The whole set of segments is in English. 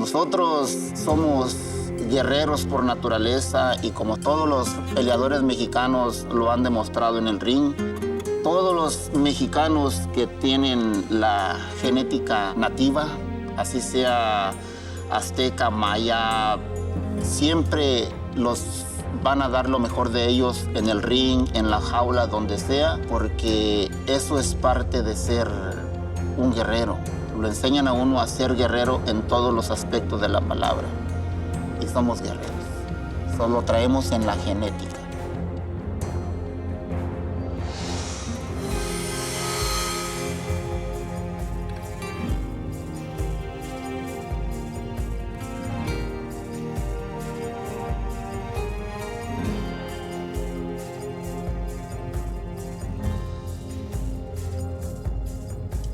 Nosotros somos guerreros por naturaleza y como todos los peleadores mexicanos lo han demostrado en el ring, todos los mexicanos que tienen la genética nativa, así sea azteca, maya, siempre los van a dar lo mejor de ellos en el ring, en la jaula, donde sea, porque eso es parte de ser un guerrero. Lo enseñan a uno a ser guerrero en todos los aspectos de la palabra. Y somos guerreros. Solo traemos en la genética.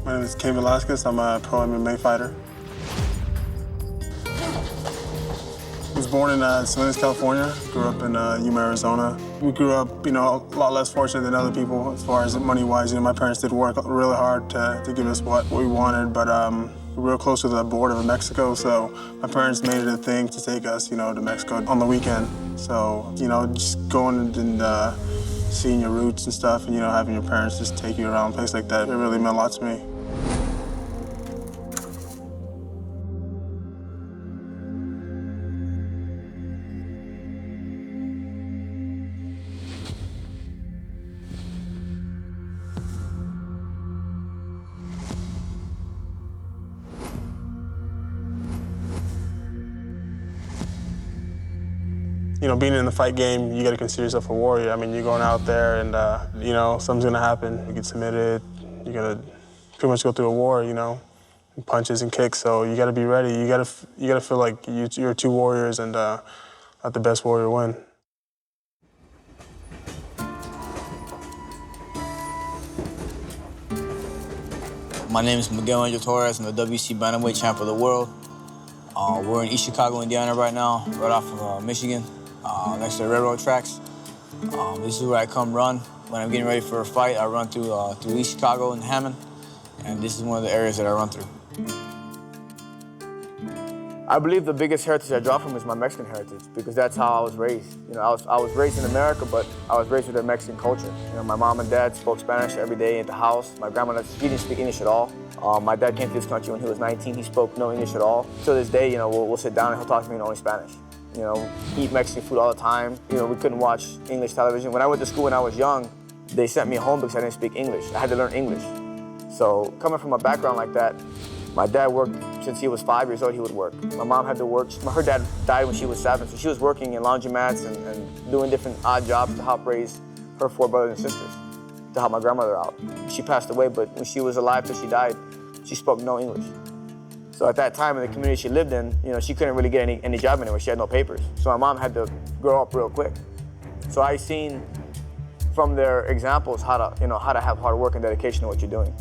My name is Cain Velasquez. I'm a pro MMA fighter. I was born in Salinas, California. Grew up in Yuma, Arizona. We grew up, a lot less fortunate than other people as far as money-wise. My parents did work really hard to give us what we wanted, but we were close to the border of Mexico, so my parents made it a thing to take us, to Mexico on the weekend. So, just going and seeing your roots and stuff, and having your parents just take you around a place like that, it really meant a lot to me. Being in the fight game, you got to consider yourself a warrior. I mean, you're going out there and, something's going to happen. You get submitted. You're going to pretty much go through a war, punches and kicks. So you got to be ready. You got to feel like you're two warriors and let the best warrior win. My name is Miguel Angel Torres. I'm the WC Bantamweight Champ of the world. We're in East Chicago, Indiana right now, right off of Michigan, next to the railroad tracks. This is where I come run. When I'm getting ready for a fight, I run through East Chicago and Hammond, and this is one of the areas that I run through. I believe the biggest heritage I draw from is my Mexican heritage, because that's how I was raised. I was raised in America, but I was raised with a Mexican culture. My mom and dad spoke Spanish every day at the house. My grandmother, she didn't speak English at all. My dad came to this country when he was 19. He spoke no English at all. To this day, we'll sit down and he'll talk to me in only Spanish. Eat Mexican food all the time. We couldn't watch English television. When I went to school when I was young, they sent me home because I didn't speak English. I had to learn English. So coming from a background like that, my dad worked since he was 5 years old. He would work. My mom had to work. Her dad died when she was 7, so she was working in laundromats and doing different odd jobs to help raise her 4 brothers and sisters, to help my grandmother out. She passed away, but when she was alive till she died, she spoke no English. So at that time in the community she lived in, she couldn't really get any job anywhere. She had no papers. So my mom had to grow up real quick. So I seen from their examples how to have hard work and dedication to what you're doing.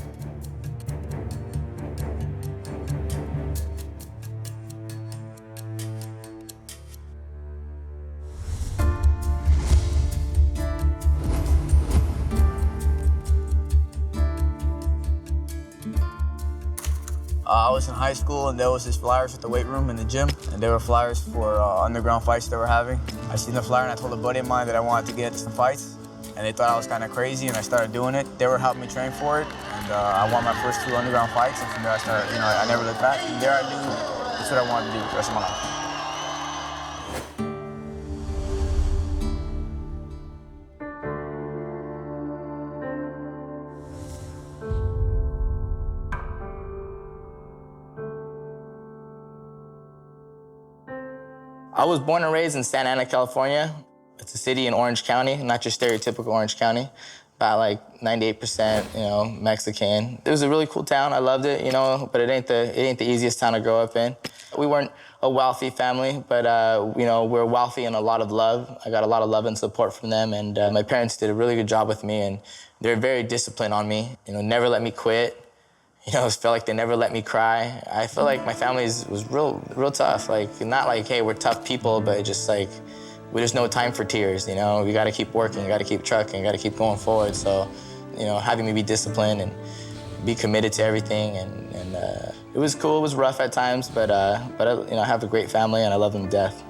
I was in high school and there was these flyers at the weight room in the gym, and they were flyers for underground fights they were having. I seen the flyer and I told a buddy of mine that I wanted to get into some fights, and they thought I was kind of crazy, and I started doing it. They were helping me train for it, and I won my first 2 underground fights, and from there I started, I never looked back. And there I knew that's what I wanted to do the rest of my life. I was born and raised in Santa Ana, California. It's a city in Orange County, not your stereotypical Orange County. About like 98%, Mexican. It was a really cool town. I loved it, but it ain't the easiest town to grow up in. We weren't a wealthy family, but we're wealthy in a lot of love. I got a lot of love and support from them, and my parents did a really good job with me, and they're very disciplined on me. Never let me quit. It felt like they never let me cry. I feel like my family was real tough. Like, not like, hey, we're tough people, but just like, there's no time for tears, We got to keep working, got to keep trucking, got to keep going forward. So, having me be disciplined and be committed to everything and And it was cool, it was rough at times, but you know, I have a great family and I love them to death.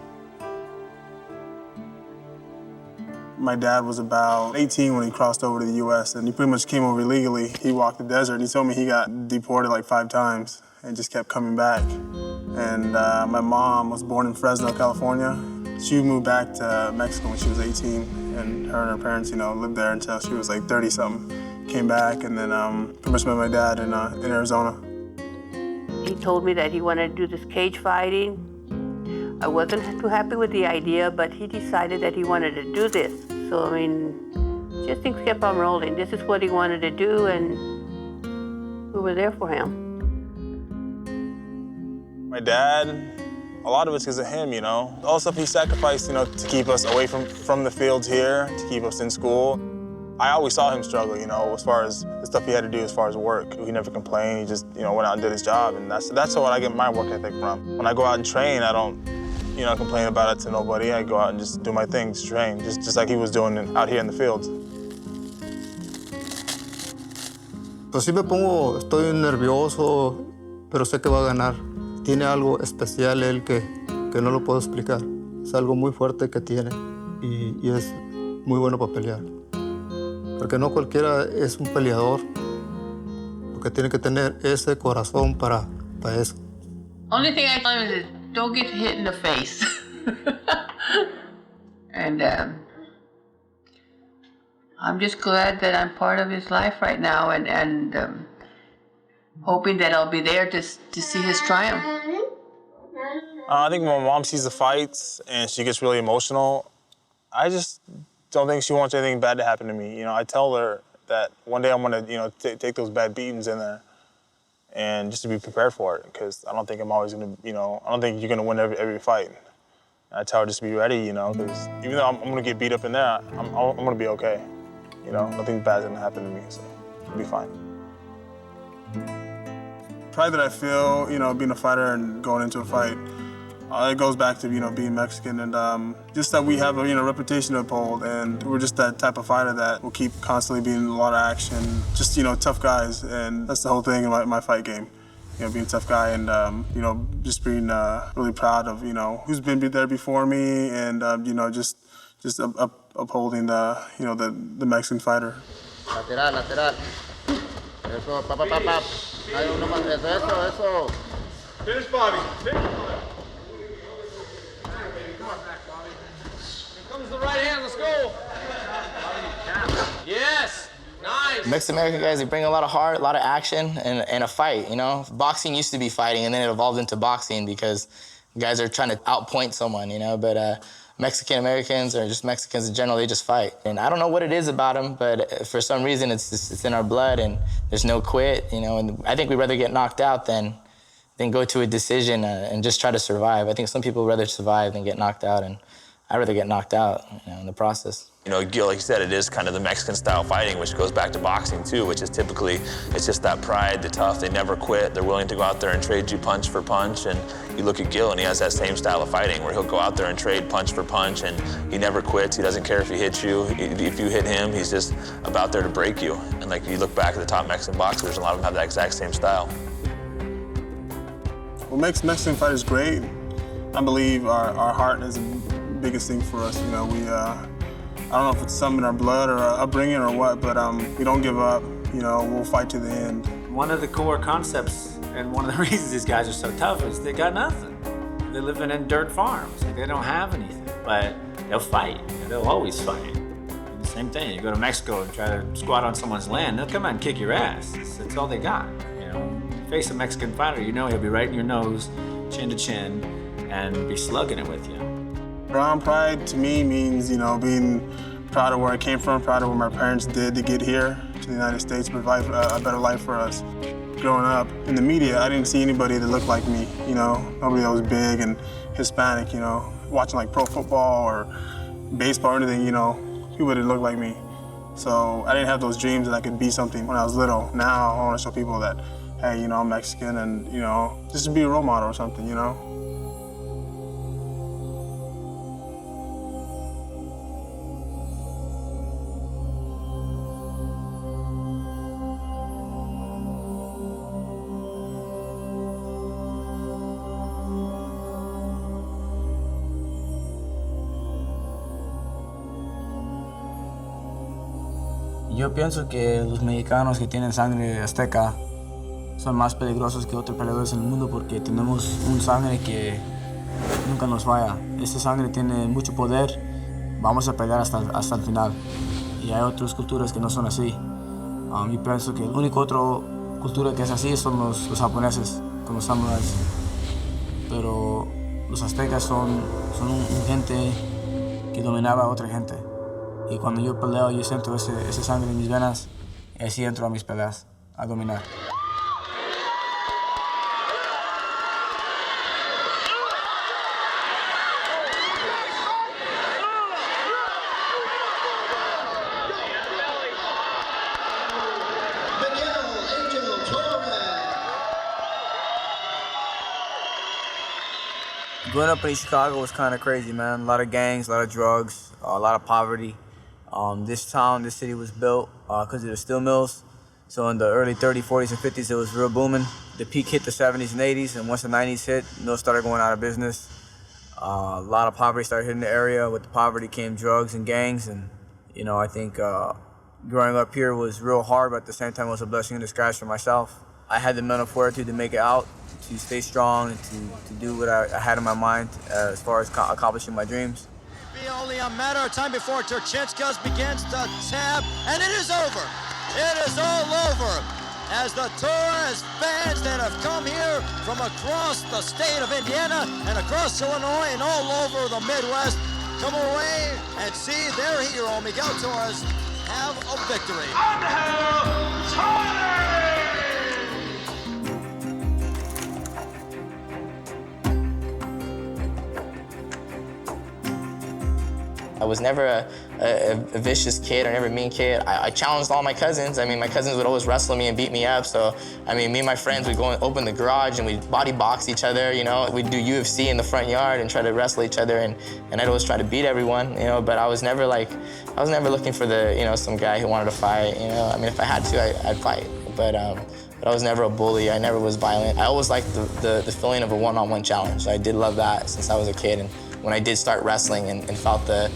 My dad was about 18 when he crossed over to the U.S. and he pretty much came over illegally. He walked the desert and he told me he got deported like 5 times and just kept coming back. And my mom was born in Fresno, California. She moved back to Mexico when she was 18, and her parents, you know, lived there until she was like 30-something. Came back and then pretty much met my dad in Arizona. He told me that he wanted to do this cage fighting. I wasn't too happy with the idea, but he decided that he wanted to do this. So, I mean, just things kept on rolling. This is what he wanted to do, and we were there for him. My dad, a lot of it's because of him, you know. All the stuff he sacrificed, you know, to keep us away from the fields here, to keep us in school. I always saw him struggle, you know, as far as the stuff he had to do as far as work. He never complained, he just, you know, went out and did his job, and that's what I get my work ethic from. When I go out and train, I don't, you know, complain about it to nobody. I go out and just do my thing, just train, just like he was doing out here in the fields. Pues sí me pongo, estoy nervioso, pero sé que va a ganar. Tiene algo especial él que no lo puedo explicar. Es algo muy fuerte que tiene y es muy bueno para pelear. Porque no cualquiera es un peleador, porque tiene que tener ese corazón para eso. Only thing I tell him is don't get hit in the face. And I'm just glad that I'm part of his life right now and hoping that I'll be there to see his triumph. I think when my mom sees the fights and she gets really emotional, I just don't think she wants anything bad to happen to me. You know, I tell her that one day I'm gonna, you know, take those bad beatings in there, and just to be prepared for it, because I don't think I'm always gonna, you know, I don't think you're gonna win every fight. And I tell her just to be ready, you know, because even though I'm gonna get beat up in there, I'm gonna be okay. You know, nothing bad's gonna happen to me, so I'll be fine. Pride that I feel, you know, being a fighter and going into a fight, it goes back to, you know, being Mexican and just that we have a, you know, reputation to uphold, and we're just that type of fighter that will keep constantly being in a lot of action, just, you know, tough guys, and that's the whole thing in my fight game. You know, being a tough guy and, you know, just being really proud of, you know, who's been there before me and, you know, just upholding the, you know, the Mexican fighter. Lateral, lateral. Eso, pap. Hay uno más. Eso. Finish, Bobby. Finish, Bobby. Here comes the right hand. Let's go. Yes. Nice. Mexican-American guys, they bring a lot of heart, a lot of action, and a fight, you know? Boxing used to be fighting, and then it evolved into boxing because guys are trying to outpoint someone, you know? But Mexican-Americans, or just Mexicans in general, they just fight. And I don't know what it is about them, but for some reason it's in our blood, and there's no quit, you know? And I think we'd rather get knocked out than go to a decision and just try to survive. I think some people would rather survive than get knocked out, and I'd rather get knocked out, you know, in the process. You know, Gil, like you said, it is kind of the Mexican-style fighting, which goes back to boxing, too, which is typically, it's just that pride, the tough, they never quit. They're willing to go out there and trade you punch for punch. And you look at Gil, and he has that same style of fighting, where he'll go out there and trade punch for punch, and he never quits. He doesn't care if he hits you. If you hit him, he's just about there to break you. And like you look back at the top Mexican boxers, a lot of them have that exact same style. What makes Mexican fighters great, I believe our heart is the biggest thing for us. You know, I don't know if it's something in our blood or our upbringing or what, but we don't give up. You know, we'll fight to the end. One of the core concepts and one of the reasons these guys are so tough is they got nothing. They're living in dirt farms. They don't have anything, but they'll fight. They'll always fight. And the same thing, you go to Mexico and try to squat on someone's land, they'll come out and kick your ass. That's all they got. You know, face a Mexican fighter, you know he'll be right in your nose, chin to chin, and be slugging it with you. Brown pride to me means, you know, being proud of where I came from, proud of what my parents did to get here to the United States, to provide a better life for us. Growing up in the media, I didn't see anybody that looked like me, you know, nobody that was big and Hispanic, you know, watching like pro football or baseball or anything, you know, people didn't look like me. So I didn't have those dreams that I could be something when I was little. Now I want to show people that, hey, you know, I'm Mexican and, you know, just to be a role model or something, you know. Yo pienso que los mexicanos que tienen sangre azteca son más peligrosos que otros peleadores en el mundo porque tenemos un sangre que nunca nos falla. Esta sangre tiene mucho poder, vamos a pelear hasta el final. Y hay otras culturas que no son así. Yo pienso que la única otra cultura que es así son los japoneses, con los samuráis. Pero los aztecas son gente que dominaba a otra gente. Y cuando yo peleo, yo siento esa sangre en mis venas y así entro a mis peleas, a dominar. Growing up in Chicago was kind of crazy, man. A lot of gangs, a lot of drugs, a lot of poverty. This city was built because of the steel mills. So in the early 30s, 40s, and 50s, it was real booming. The peak hit the 70s and 80s, and once the 90s hit, mills started going out of business. A lot of poverty started hitting the area. With the poverty came drugs and gangs, and I think growing up here was real hard, but at the same time, it was a blessing in disguise for myself. I had the mental fortitude to make it out, to stay strong, and to do what I had in my mind as far as accomplishing my dreams. Be only a matter of time before Turchinskas begins to tab, and it is over. It is all over as the tourist fans that have come here from across the state of Indiana and across Illinois and all over the Midwest come away and see their hero, Miguel Torres, have a victory. I was never a vicious kid or never a mean kid. I challenged all my cousins. I mean, my cousins would always wrestle me and beat me up. So, I mean, me and my friends would go and open the garage and we'd body box each other, We'd do UFC in the front yard and try to wrestle each other and I'd always try to beat everyone, But I was never looking for some guy who wanted to fight, I mean, if I had to, I'd fight. But I was never a bully. I never was violent. I always liked the feeling of a one-on-one challenge. I did love that since I was a kid. And when I did start wrestling and felt the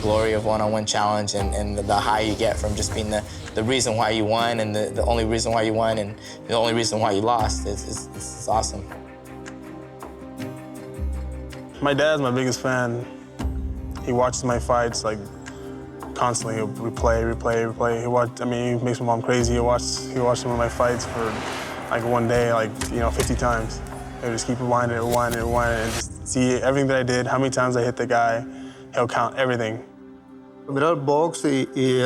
glory of one-on-one challenge and the high you get from just being the reason why you won and the only reason why you won and the only reason why you lost. It's awesome. My dad's my biggest fan. He watches my fights like constantly. He'll replay. He makes my mom crazy. He watched some of my fights for like one day, 50 times. He'll just keep rewinding and just see everything that I did, how many times I hit the guy. He'll count everything. Mirar box y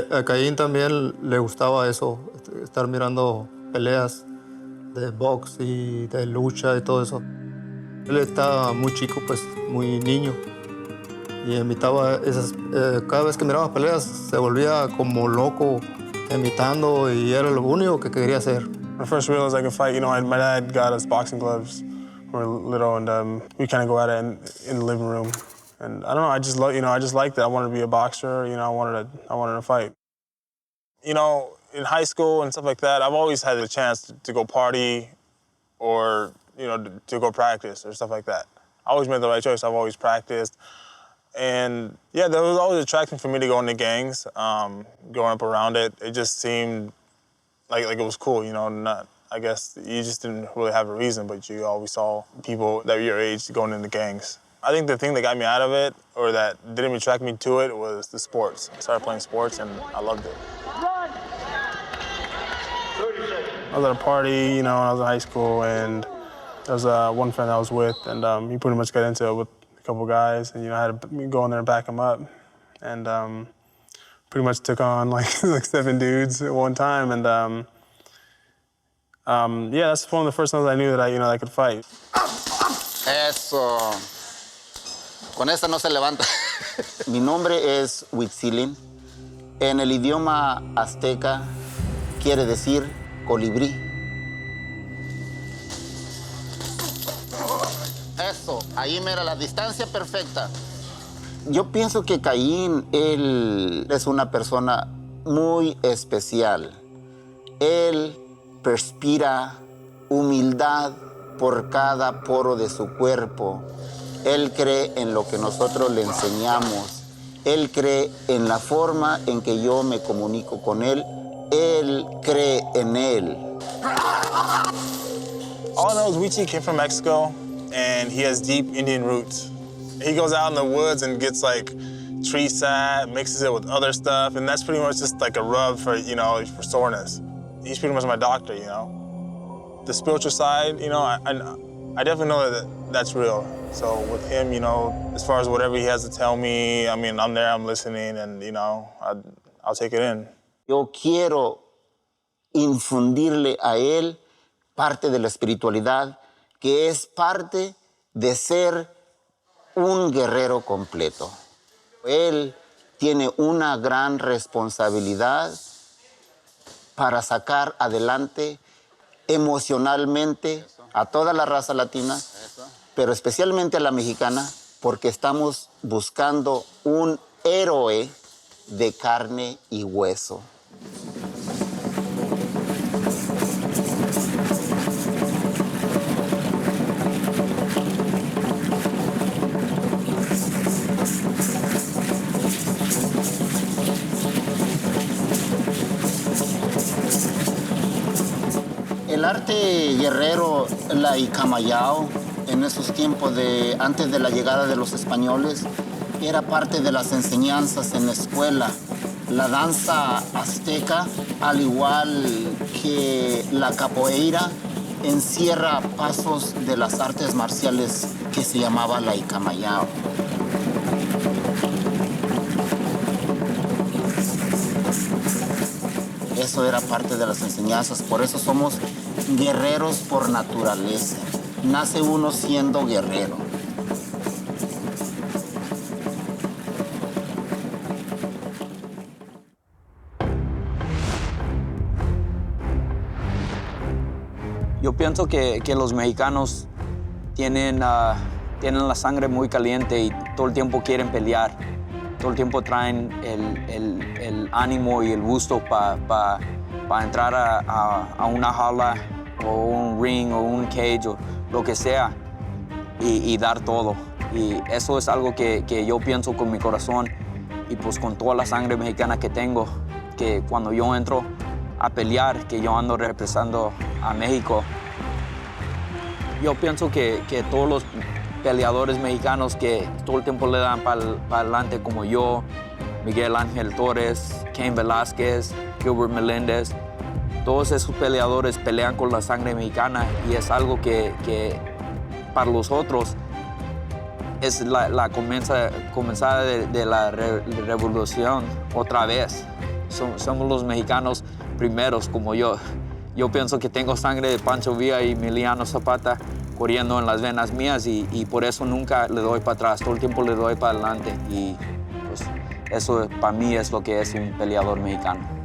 a Caín también le gustaba eso, estar mirando peleas de box y de lucha y todo eso. Él estaba muy chico, pues muy niño. Y imitaba esas, cada vez que miraba peleas se volvía como loco imitando y era lo único que quería hacer. When I first realized I could fight, my dad got us boxing gloves when we were little and we kind of go at it in the living room. And I don't know, I just liked it. I wanted to be a boxer, I wanted to fight. In high school and stuff like that, I've always had the chance to go party or, to go practice or stuff like that. I always made the right choice. I've always practiced. And yeah, there was always attraction for me to go into gangs. Growing up around it, it just seemed like it was cool, I guess you just didn't really have a reason, but you always saw people that were your age going into gangs. I think the thing that got me out of it, or that didn't attract me to it, was the sports. I started playing sports and I loved it. Run! 30 seconds. I was at a party, when I was in high school, and there was one friend I was with, and he pretty much got into it with a couple guys, and I had to go in there and back him up, and pretty much took on like 7 dudes at one time, and yeah, that's one of the first times I knew that I could fight. Eso. Con esa no se levanta. Mi nombre es Huitzilin. En el idioma azteca quiere decir colibrí. Eso, ahí mira la distancia perfecta. Yo pienso que Caín, él es una persona muy especial. Él perspira humildad por cada poro de su cuerpo. Él cree en lo que nosotros le enseñamos Él cree en la forma en que yo me comunico con él. Él cree en él. All I know is Wichi came from Mexico, and he has deep Indian roots. He goes out in the woods and gets like tree sap, mixes it with other stuff, and that's pretty much just like a rub for, for soreness. He's pretty much my doctor, The spiritual side, I definitely know that that's real. So with him, as far as whatever he has to tell me, I'm there, I'm listening, and, I'll take it in. Yo quiero infundirle a él parte de la espiritualidad, que es parte de ser un guerrero completo. Él tiene una gran responsabilidad para sacar adelante emocionalmente a toda la raza latina, pero especialmente a la mexicana, porque estamos buscando un héroe de carne y hueso. El arte guerrero, la icamayao, en esos tiempos antes de la llegada de los españoles, era parte de las enseñanzas en la escuela. La danza azteca, al igual que la capoeira, encierra pasos de las artes marciales que se llamaba la icamayao. Eso era parte de las enseñanzas, por eso somos guerreros por naturaleza. Nace uno siendo guerrero. Yo pienso que los mexicanos tienen la sangre muy caliente y todo el tiempo quieren pelear. Todo el tiempo traen el ánimo y el gusto para entrar a una jaula o un ring o un cage o lo que sea y dar todo. Y eso es algo que yo pienso con mi corazón y pues con toda la sangre mexicana que tengo, que cuando yo entro a pelear, que yo ando representando a México, yo pienso que todos los peleadores mexicanos que todo el tiempo le dan para adelante, como yo, Miguel Ángel Torres, Cain Velázquez, Gilbert Meléndez, todos esos peleadores pelean con la sangre mexicana y es algo que para los otros es la comenzada de la revolución otra vez. Somos los mexicanos primeros, como yo. Yo pienso que tengo sangre de Pancho Villa y Emiliano Zapata corriendo en las venas mías y por eso nunca le doy para atrás, todo el tiempo le doy para adelante y pues eso para mí es lo que es un peleador mexicano.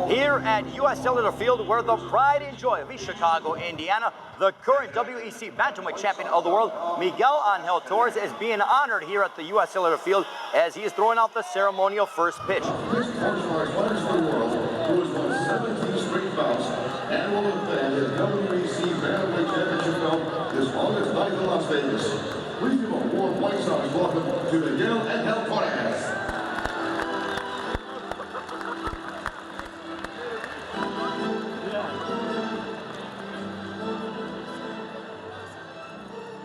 Here at U.S. Cellular Field, where the pride and joy of East Chicago, Indiana, the current WEC bantamweight champion of the world, Miguel Ángel Torres, is being honored here at the U.S. Cellular Field as he is throwing out the ceremonial first pitch. This horsepower runners of the world, who has won 17 straight bouts and will defend his WEC bantamweight championship belt this August night in Las Vegas. Please give a warm White Sox welcome to Miguel Ángel Torres.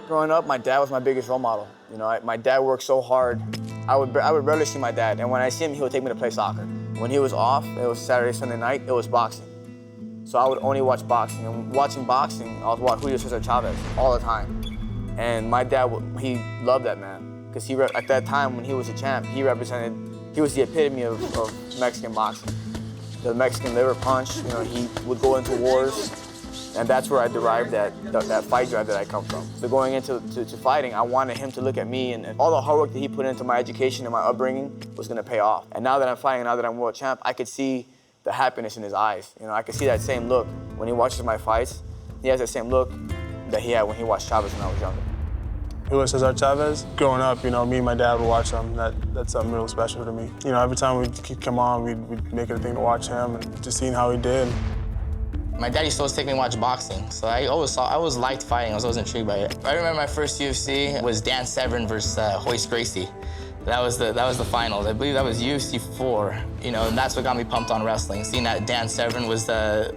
Growing up, my dad was my biggest role model. My dad worked so hard. I would rarely see my dad, and when I see him, he would take me to play soccer. When he was off, it was Saturday, Sunday night, it was boxing. So I would only watch boxing. And watching boxing, I was watching Julio Cesar Chavez all the time. And my dad, he loved that man. Because at that time, when he was a champ, he was the epitome of Mexican boxing. The Mexican liver punch, he would go into wars. And that's where I derived that fight drive that I come from. So going into fighting, I wanted him to look at me and all the hard work that he put into my education and my upbringing was gonna pay off. And now that I'm fighting, now that I'm world champ, I could see the happiness in his eyes. I could see that same look when he watches my fights. He has that same look that he had when he watched Chavez when I was younger. Julio Cesar Chavez, growing up, me and my dad would watch him. That's something real special to me. Every time we'd come on, we'd make it a thing to watch him and just seeing how he did. My dad used to always take me to watch boxing, so I always liked fighting. I was always intrigued by it. I remember my first UFC was Dan Severn versus Royce Gracie. That was the finals. I believe that was UFC 4. You know, and that's what got me pumped on wrestling. Seeing that Dan Severn was the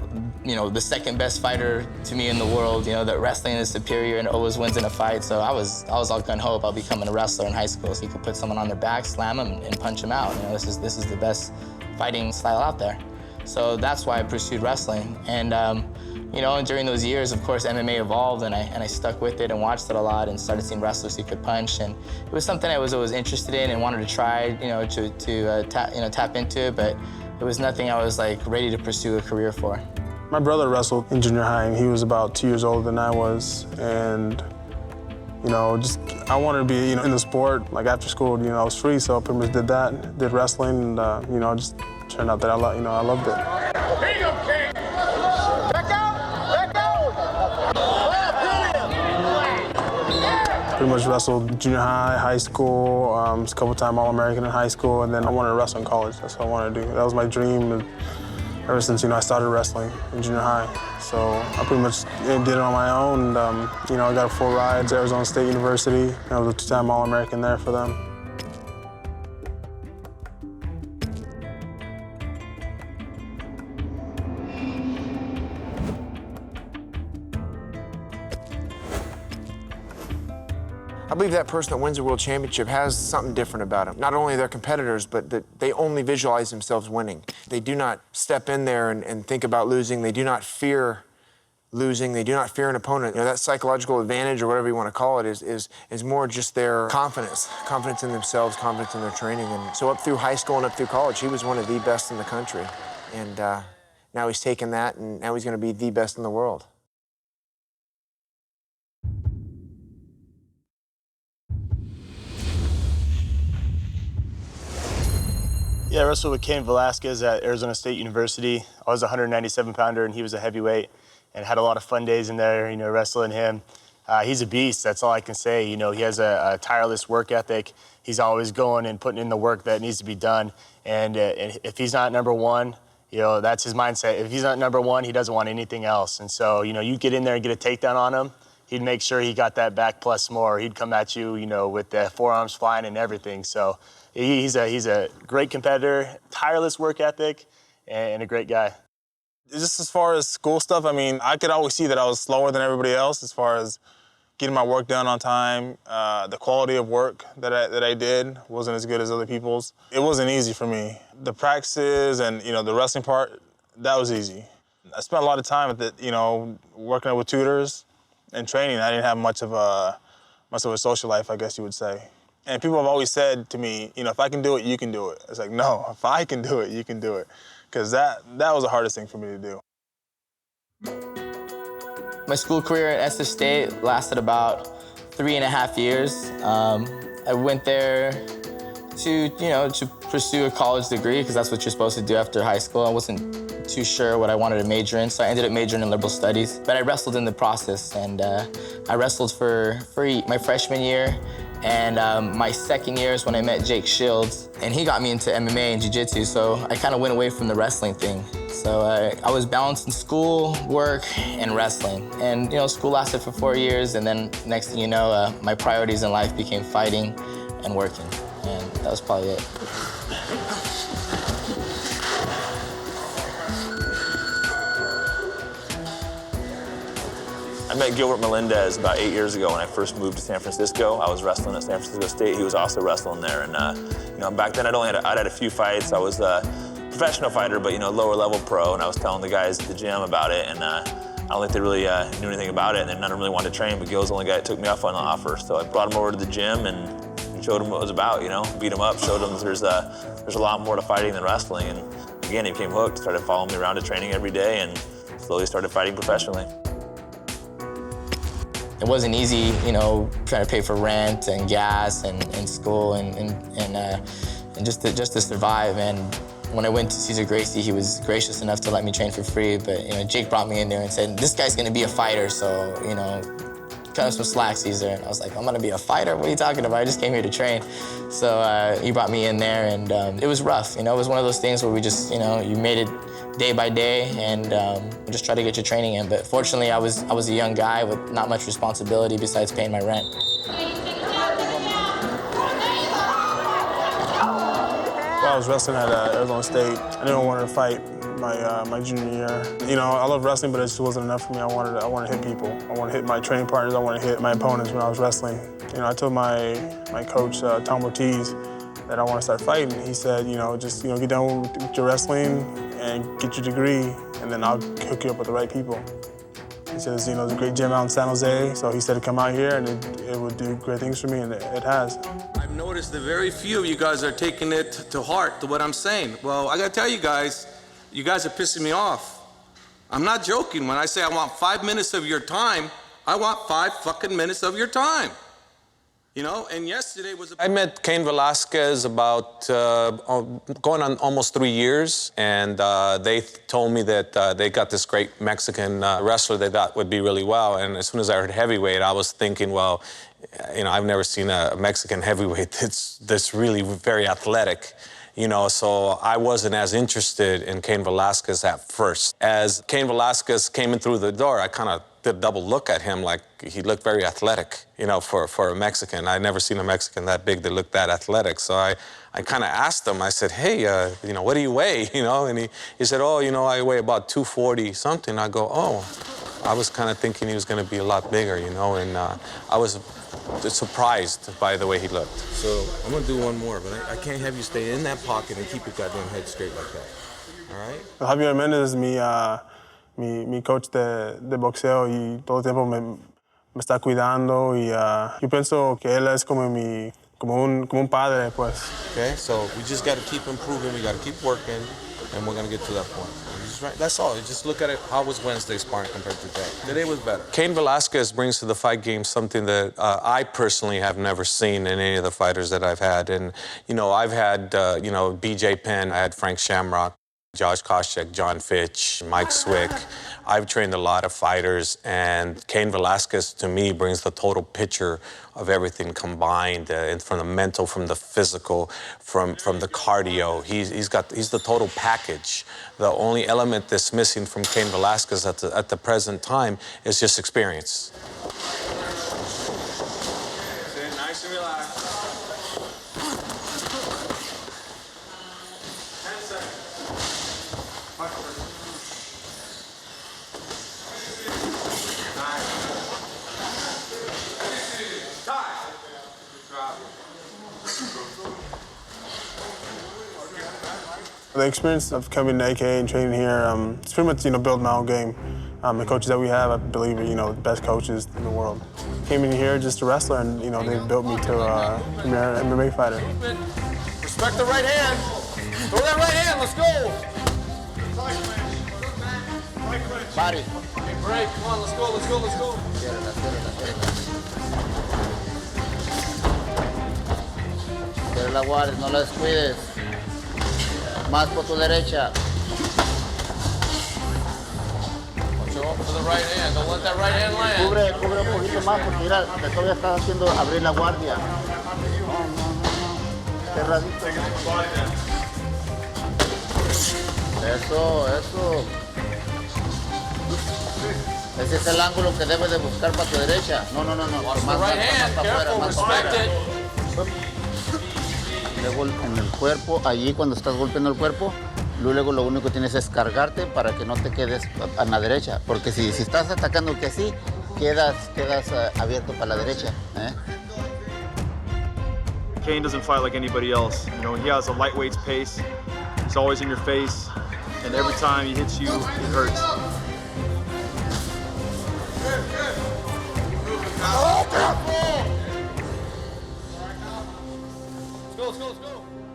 second best fighter to me in the world. You know, that wrestling is superior and always wins in a fight. So I was all gung-ho about becoming a wrestler in high school. So you could put someone on their back, slam them, and punch them out. You know, this is the best fighting style out there. So that's why I pursued wrestling. And you know, during those years, of course, MMA evolved, and I stuck with it and watched it a lot, and started seeing wrestlers who could punch. And it was something I was always interested in and wanted to try, you know, to tap into it. But it was nothing I was like ready to pursue a career for. My brother wrestled in junior high, and he was about 2 years older than I was. And you know, I wanted to be, you know, in the sport. Like after school, you know, I was free, so I pretty much did that, did wrestling, and you know, just turned out that I loved it. Pretty much wrestled junior high, high school, a couple time All-American in high school, and then I wanted to wrestle in college. That's what I wanted to do. That was my dream ever since, you know, I started wrestling in junior high. So I pretty much did it on my own. And, you know, I got 4 rides, Arizona State University. I was a 2-time All-American there for them. I believe that person that wins a world championship has something different about them. Not only their competitors, but that they only visualize themselves winning. They do not step in there and think about losing. They do not fear losing. They do not fear an opponent. You know, that psychological advantage, or whatever you want to call it, is more just their confidence in themselves, confidence in their training. And so up through high school and up through college, he was one of the best in the country. And now he's taken that, and now he's going to be the best in the world. Yeah, I wrestled with Cain Velasquez at Arizona State University. I was a 197-pounder, and he was a heavyweight, and had a lot of fun days in there, you know, wrestling him. He's a beast, that's all I can say. You know, he has a tireless work ethic. He's always going and putting in the work that needs to be done. And if he's not number one, you know, that's his mindset. If he's not number one, he doesn't want anything else. And so, you know, you get in there and get a takedown on him, he'd make sure he got that back plus more. He'd come at you, you know, with the forearms flying and everything. So he's a great competitor, tireless work ethic, and a great guy. Just as far as school stuff, I mean, I could always see that I was slower than everybody else as far as getting my work done on time. The quality of work that I did wasn't as good as other people's. It wasn't easy for me. The practices and, you know, the wrestling part, that was easy. I spent a lot of time with it, you know, working with tutors and training. I didn't have much of a social life, I guess you would say. And people have always said to me, you know, if I can do it, you can do it. It's like, no, if I can do it, you can do it. Because that was the hardest thing for me to do. My school career at Estes State lasted about 3.5 years. I went there to pursue a college degree, because that's what you're supposed to do after high school. I wasn't too sure what I wanted to major in, so I ended up majoring in liberal studies. But I wrestled in the process, and I wrestled for my freshman year. And my second year is when I met Jake Shields, and he got me into MMA and jiu-jitsu, so I kind of went away from the wrestling thing. So I was balancing school, work, and wrestling. And, you know, school lasted for 4 years, and then next thing you know, my priorities in life became fighting and working, and that was probably it. I met Gilbert Melendez about 8 years ago when I first moved to San Francisco. I was wrestling at San Francisco State. He was also wrestling there. And you know, back then I'd had a few fights. I was a professional fighter, but, you know, lower level pro. And I was telling the guys at the gym about it. And I don't think they really knew anything about it. And none of them really wanted to train. But Gil's the only guy that took me up on the offer. So I brought him over to the gym and showed him what it was about. You know, beat him up, showed him there's a lot more to fighting than wrestling. And again, he became hooked. Started following me around to training every day, and slowly started fighting professionally. It wasn't easy, you know, trying to pay for rent and gas and school and just to survive. And when I went to Cesar Gracie, he was gracious enough to let me train for free. But, you know, Jake brought me in there and said, "This guy's gonna be a fighter, so, you know, cut him some slack, Cesar." And I was like, "I'm gonna be a fighter? What are you talking about? I just came here to train." So he brought me in there, and it was rough. You know, it was one of those things where we just, you know, we made day by day and just try to get your training in. But fortunately, I was a young guy with not much responsibility besides paying my rent. While I was wrestling at Arizona State, I didn't want to fight my junior year. You know, I love wrestling, but it just wasn't enough for me. I wanted to hit people. I want to hit my training partners. I want to hit my opponents when I was wrestling. You know, I told my coach, Tom Ortiz, that I want to start fighting. He said, just get done with your wrestling and get your degree, and then I'll hook you up with the right people. He says, there's a great gym out in San Jose, so he said to come out here and it would do great things for me, and it has. I've noticed that very few of you guys are taking it to heart, to what I'm saying. Well, I gotta tell you guys are pissing me off. I'm not joking. When I say I want 5 minutes of your time, I want 5 fucking minutes of your time. And yesterday was... I met Cain Velasquez about going on almost 3 years, and they told me that they got this great Mexican wrestler they thought would be really well, and as soon as I heard heavyweight, I was thinking, well, I've never seen a Mexican heavyweight that's really very athletic. So I wasn't as interested in Cain Velasquez at first. As Cain Velasquez came in through the door, I kind of did a double look at him, like he looked very athletic, for a Mexican. I'd never seen a Mexican that big that looked that athletic. So I kind of asked him, I said, hey, what do you weigh, And he said, oh, I weigh about 240 something. I go, oh, I was kind of thinking he was going to be a lot bigger, and I was surprised by the way he looked. So I'm gonna do one more, but I can't have you stay in that pocket and keep your goddamn head straight like that. All right? Javier Méndez es mi coach de boxeo y todo el tiempo me está cuidando y yo pienso que él es como un padre, pues. Okay, so we just got to keep improving, we got to keep working, and we're gonna get to that point. Right. That's all. You just look at it. How was Wednesday sparring compared to today? Today was better. Cain Velasquez brings to the fight game something that I personally have never seen in any of the fighters that I've had. And, I've had, B.J. Penn, I had Frank Shamrock, Josh Koscheck, John Fitch, Mike Swick. I've trained a lot of fighters, and Cain Velasquez, to me, brings the total picture of everything combined, from the mental, from the physical, from the cardio. He's the total package. The only element that's missing from Cain Velasquez at the present time is just experience. Sit nice and relaxed. 10 seconds. The experience of coming to AK and training here, it's pretty much, building my own game. The coaches that we have, I believe, are, the best coaches in the world. Came in here just a wrestler, and, they built me to a premier MMA fighter. Respect the right hand. Throw that right hand, let's go. Body. Break, come on, let's go. Pero la guardes, no la descuides. Más por tu derecha. Show up for the right hand. Don't let that right hand land. Cubre un poquito más porque mira, todavía estás haciendo abrir la guardia. No. Cerradito. Eso. Ese es el ángulo que debes de buscar para tu derecha. No. Watch the right hand. Careful, respect it. Luego en el cuerpo, allí cuando estás golpeando el cuerpo, luego lo único que tienes es cargarte para que no te quedes a la derecha. Porque si estás atacando que así, quedas abierto para la derecha. Cain doesn't fight like anybody else. He has a lightweight's pace. He's always in your face, and every time he hits you, it hurts. Let's go.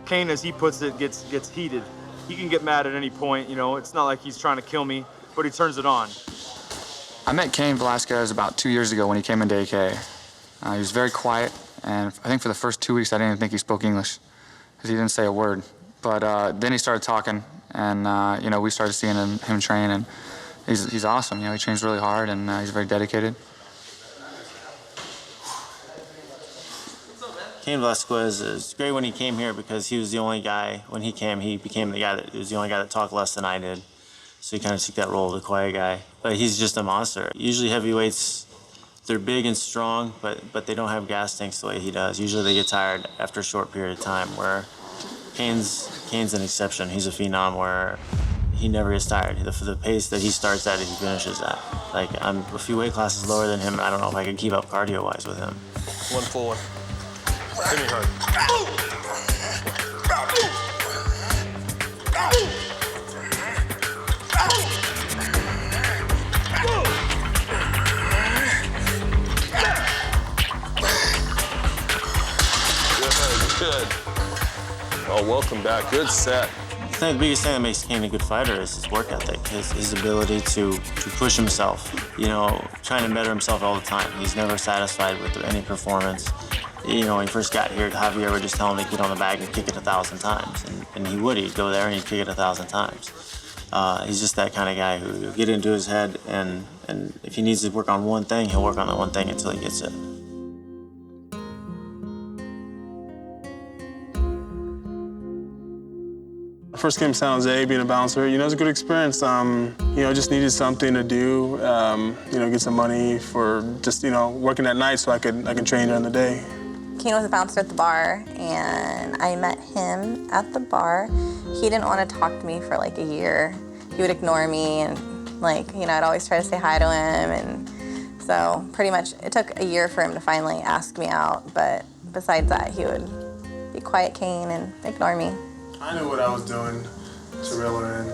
Cain, as he puts it, gets heated. He can get mad at any point. It's not like he's trying to kill me, but he turns it on. I met Cain Velasquez about 2 years ago when he came into AK. He was very quiet, and I think for the first 2 weeks I didn't even think he spoke English because he didn't say a word. But then he started talking, and we started seeing him train, and he's awesome. He trains really hard, and he's very dedicated. Cain Velasquez is great when he came here because he was the only guy, when he came, he became the guy that was the only guy that talked less than I did. So he kind of took that role of the quiet guy. But he's just a monster. Usually heavyweights, they're big and strong, but they don't have gas tanks the way he does. Usually they get tired after a short period of time, where Cane's an exception. He's a phenom where he never gets tired. The pace that he starts at, he finishes at. Like, I'm a few weight classes lower than him, and I don't know if I can keep up cardio-wise with him. 1 full one. Give me hard. Good. Oh, welcome back. Good set. I think the biggest thing that makes Kane a good fighter is his work ethic, his ability to push himself, you know, trying to better himself all the time. He's never satisfied with any performance. You know, when he first got here, Javier would just tell him to get on the bag and kick it 1,000 times. And he would. He'd go there and he'd kick it 1,000 times. He's just that kind of guy who get into his head, and if he needs to work on one thing, he'll work on that one thing until he gets it. First came to San Jose, being a bouncer, you know, it was a good experience. You know, just needed something to do, you know, get some money for just, you know, working at night so I could train during the day. Kane was a bouncer at the bar, and I met him at the bar. He didn't want to talk to me for like a year. He would ignore me, and like, you know, I'd always try to say hi to him, and so pretty much it took a year for him to finally ask me out, but besides that, he would be quiet Kane and ignore me. I knew what I was doing to reel her in.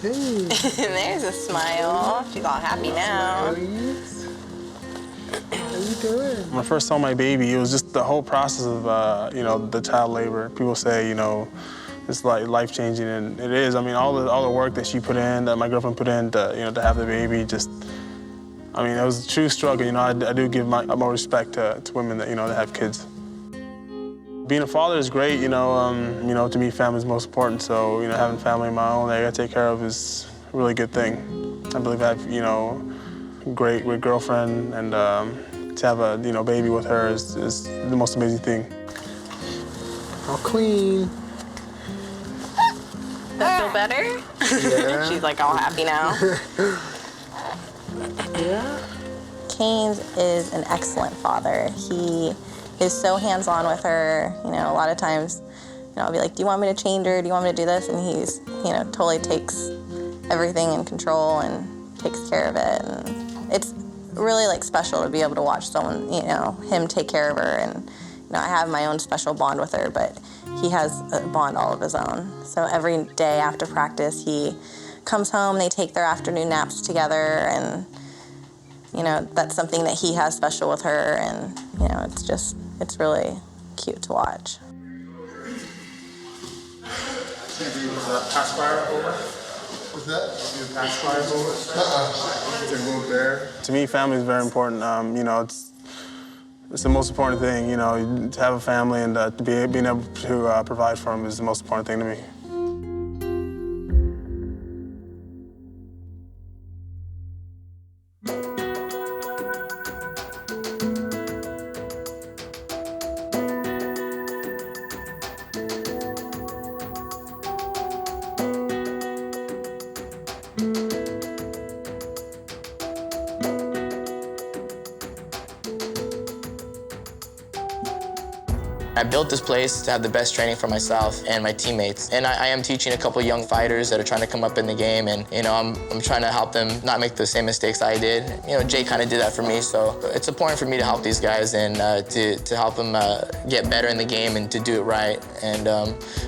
There's a smile. She's all happy now. How you doing? When I first saw my baby, it was just the whole process of, you know, the child labor. People say, you know, it's like life-changing, and it is. I mean, all the work that she put in, that my girlfriend put in, to, you know, to have the baby, just, I mean, it was a true struggle. You know, I do give more respect to women that, you know, that have kids. Being a father is great, you know, to me, family is most important. So, you know, having family of my own that I gotta take care of is a really good thing. I believe I have, you know, a great girlfriend, and to have a, you know, baby with her is the most amazing thing. Oh, queen. Does that feel better? Yeah. She's like all happy now. Yeah. Kane is an excellent father. He is so hands-on with her. You know, a lot of times, you know, I'll be like, do you want me to change her? Do you want me to do this? And he's, you know, totally takes everything in control and takes care of it. And it's really like special to be able to watch someone, you know, him take care of her. And, you know, I have my own special bond with her, but he has a bond all of his own. So every day after practice, he comes home, they take their afternoon naps together, and, you know, that's something that he has special with her. And, you know, it's really cute to watch. Pacifier over? What's that? You pacifier over? To me, family is very important. You know, it's the most important thing. You know, to have a family and to being able to provide for them is the most important thing to me. I built this place to have the best training for myself and my teammates. And I am teaching a couple young fighters that are trying to come up in the game, and, you know, I'm trying to help them not make the same mistakes I did. You know, Jay kind of did that for me, so it's important for me to help these guys and to help them get better in the game and to do it right. And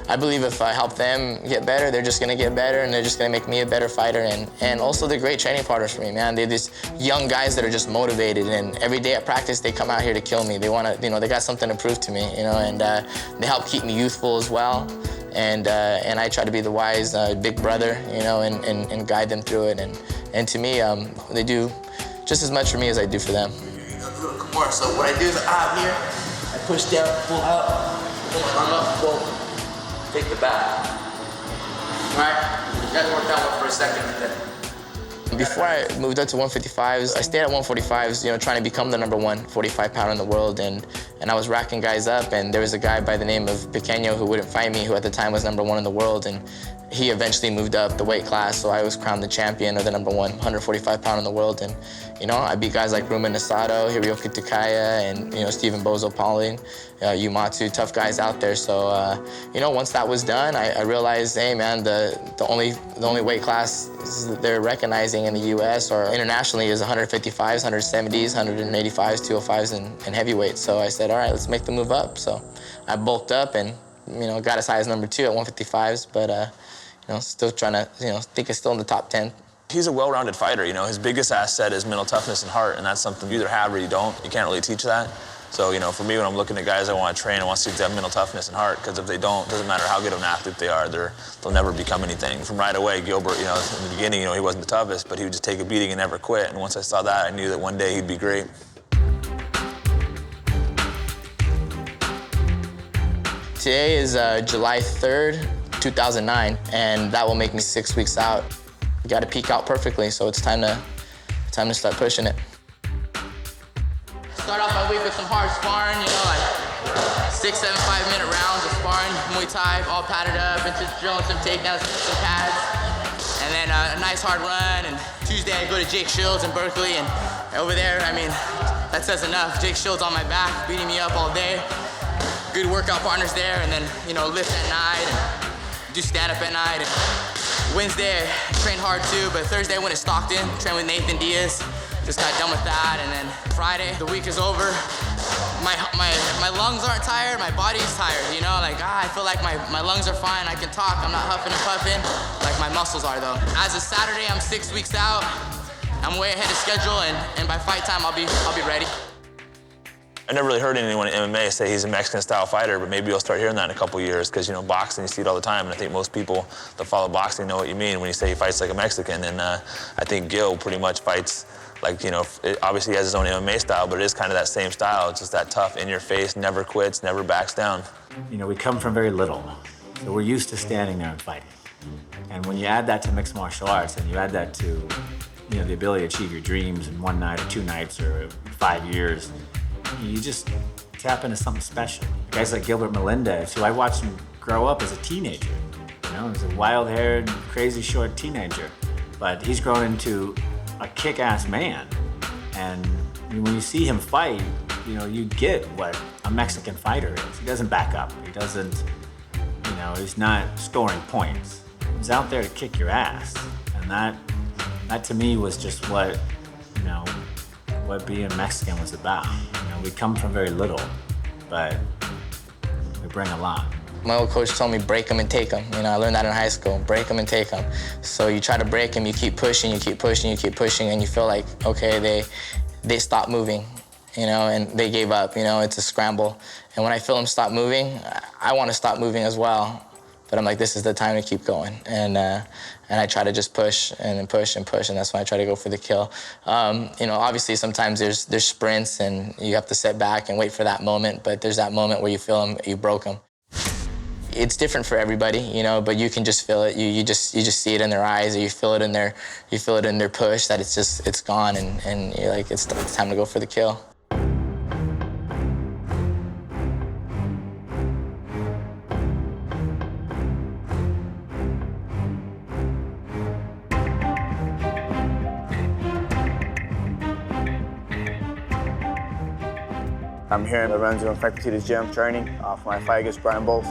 I believe if I help them get better, they're just gonna get better, and they're just gonna make me a better fighter. And also they're great training partners for me, man. They're these young guys that are just motivated, and every day at practice, they come out here to kill me. They wanna, you know, they got something to prove to me, you know, and they help keep me youthful as well. And I try to be the wise big brother, you know, and guide them through it. And to me, they do just as much for me as I do for them. Come more. So what I do is out here, I push down, pull out, arm up, pull, take the back. All right, you guys work that one for a second right there. Before I moved up to 155s, I stayed at 145s, you know, trying to become the #1 45-pounder in the world. And and I was racking guys up, and there was a guy by the name of Pequeño who wouldn't fight me, who at the time was #1 in the world, and he eventually moved up the weight class, so I was crowned the champion of the #1 145-pound in the world. And you know, I beat guys like Ruben Asado, Hiroki Takaya, and you know, Stephen Bozo Pauling, Yumatu, tough guys out there. So you know, once that was done, I realized, hey man, the only weight class that they're recognizing in the U.S. or internationally is 155s, 170s, 185s, 205s, and heavyweight. So I said, all right, let's make the move up. So I bulked up and you know, got as high as #2 at 155s, but you know, still trying to, you know, think it's still in the top 10. He's a well-rounded fighter, you know. His biggest asset is mental toughness and heart, and that's something you either have or you don't. You can't really teach that. So, you know, for me, when I'm looking at guys I want to train, I want to see if they have mental toughness and heart, because if they don't, it doesn't matter how good of an athlete they are, they'll never become anything. From right away, Gilbert, you know, in the beginning, you know, he wasn't the toughest, but he would just take a beating and never quit. And once I saw that, I knew that one day he'd be great. Today is July 3rd, 2009, and that will make me 6 weeks out. You got to peak out perfectly, so it's time to start pushing it. Start off my week with some hard sparring, you know, like 6, 7, 5-minute rounds of sparring, Muay Thai, all padded up, and just drilling some takedowns, some pads, and then a nice hard run. And Tuesday I go to Jake Shields in Berkeley, and over there, I mean, that says enough. Jake Shields on my back, beating me up all day. Good workout partners there, and then, you know, lift at night, and do stand-up at night. And Wednesday, I trained hard too, but Thursday I went to Stockton, trained with Nathan Diaz. Just got done with that, and then Friday, the week is over. My lungs aren't tired, my body's tired, you know? Like, I feel like my lungs are fine, I can talk, I'm not huffing and puffing, like my muscles are though. As of Saturday, I'm 6 weeks out. I'm way ahead of schedule, and by fight time, I'll be ready. I never really heard anyone in MMA say he's a Mexican-style fighter, but maybe you'll start hearing that in a couple years, because, you know, boxing, you see it all the time, and I think most people that follow boxing know what you mean when you say he fights like a Mexican. And I think Gil pretty much fights like, you know, obviously he has his own MMA style, but it is kind of that same style. It's just that tough, in-your-face, never quits, never backs down. You know, we come from very little, so we're used to standing there and fighting. And when you add that to mixed martial arts, and you add that to, you know, the ability to achieve your dreams in 1 night or 2 nights or 5 years, you just tap into something special. Guys like Gilbert Melendez, who I watched him grow up as a teenager. You know, he's a wild-haired, crazy short teenager. But he's grown into a kick-ass man. And when you see him fight, you know, you get what a Mexican fighter is. He doesn't back up. He doesn't, you know, he's not scoring points. He's out there to kick your ass. And that to me was just what, you know, what being Mexican was about. You know, we come from very little, but we bring a lot. My old coach told me, break them and take them. You know, I learned that in high school, break them and take them. So you try to break them, you keep pushing, you keep pushing, you keep pushing, and you feel like, okay, they stopped moving, you know, and they gave up, you know, it's a scramble. And when I feel them stop moving, I want to stop moving as well. But I'm like, this is the time to keep going. And I try to just push and then push and push, and that's when I try to go for the kill. You know, obviously sometimes there's sprints and you have to sit back and wait for that moment, but there's that moment where you feel them, you broke them. It's different for everybody, you know, but you can just feel it. You just see it in their eyes, or you feel it in their push, that it's gone, and you're like, it's time to go for the kill. I'm here in Lorenzo and Frank Petita's gym training for my fight against Brian Bowles.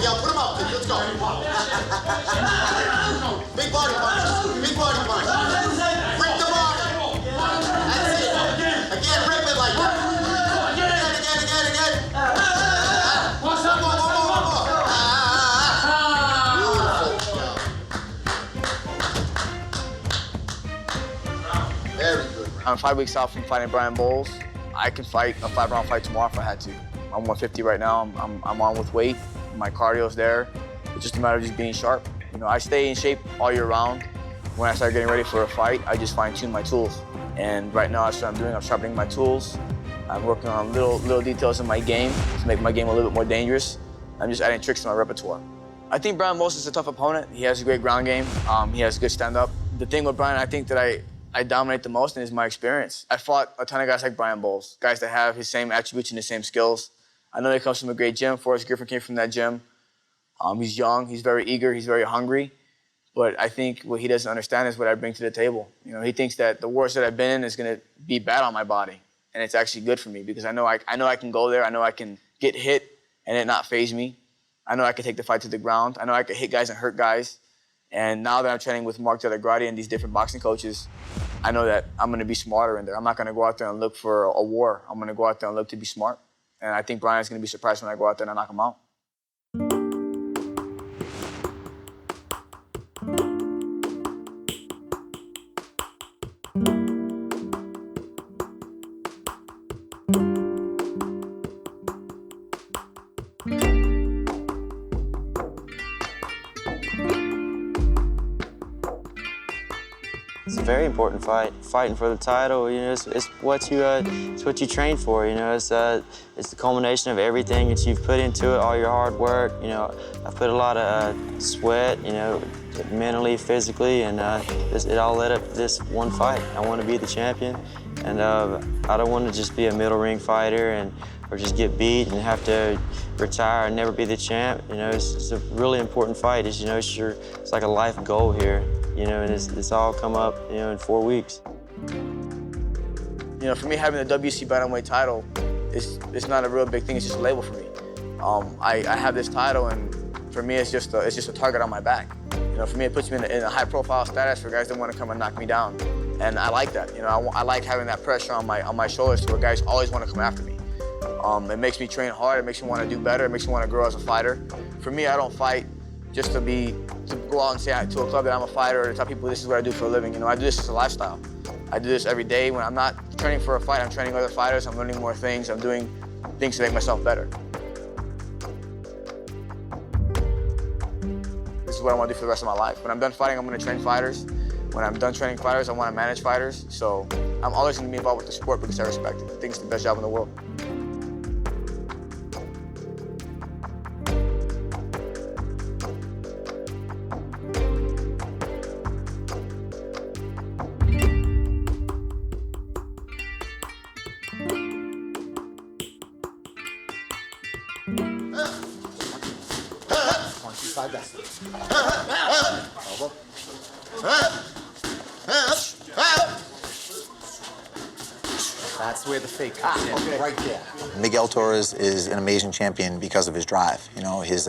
Put him up, let's go. Big body punch. Big body punch. Rip the body. That's it. Again, rip it like that. Again. One more. Beautiful. Very good. I'm 5 weeks out from fighting Brian Bowles. I could fight a 5-round fight tomorrow if I had to. I'm 150 right now. I'm on with weight. My cardio's there. It's just a matter of just being sharp. You know, I stay in shape all year round. When I started getting ready for a fight, I just fine-tuned my tools. And right now, that's what I'm doing. I'm sharpening my tools. I'm working on little details in my game to make my game a little bit more dangerous. I'm just adding tricks to my repertoire. I think Brian Moses is a tough opponent. He has a great ground game. He has good stand-up. The thing with Brian, I think that I dominate the most in is my experience. I fought a ton of guys like Brian Bowles, guys that have his same attributes and his same skills. I know he comes from a great gym. Forrest Griffin came from that gym. He's young, he's very eager, he's very hungry. But I think what he doesn't understand is what I bring to the table. You know, he thinks that the worst that I've been in is gonna be bad on my body. And it's actually good for me because I know I can go there, I know I can get hit and it not faze me. I know I can take the fight to the ground. I know I can hit guys and hurt guys. And now that I'm training with Mark Delagrati and these different boxing coaches, I know that I'm gonna be smarter in there. I'm not gonna go out there and look for a war. I'm gonna go out there and look to be smart. And I think Brian's gonna be surprised when I go out there and I knock him out. It's a very important fight. Fighting for the title, you know, it's what you train for. You know, it's the culmination of everything that you've put into it, all your hard work. You know, I've put a lot of sweat, you know, mentally, physically, and it all led up to this one fight. I want to be the champion, and I don't want to just be a middle ring fighter or just get beat and have to retire and never be the champ. You know, it's a really important fight. It's, you know, it's like a life goal here. You know, and it's all come up, you know, in 4 weeks. You know, for me, having the WC bantamweight title, it's not a real big thing. It's just a label for me. I have this title, and for me, it's just a target on my back. You know, for me, it puts me in a high-profile status for guys that want to come and knock me down, and I like that. You know, I like having that pressure on my shoulders to where guys always want to come after me. It makes me train hard. It makes me want to do better. It makes me want to grow as a fighter. For me, I don't fight just to go out and say to a club that I'm a fighter or to tell people this is what I do for a living. You know, I do this as a lifestyle. I do this every day. When I'm not training for a fight, I'm training other fighters. I'm learning more things. I'm doing things to make myself better. This is what I want to do for the rest of my life. When I'm done fighting, I'm going to train fighters. When I'm done training fighters, I want to manage fighters. So I'm always going to be involved with the sport because I respect it. I think it's the best job in the world. That's where the fake comes in, okay. Right there. Miguel Torres is an amazing champion because of his drive. You know, his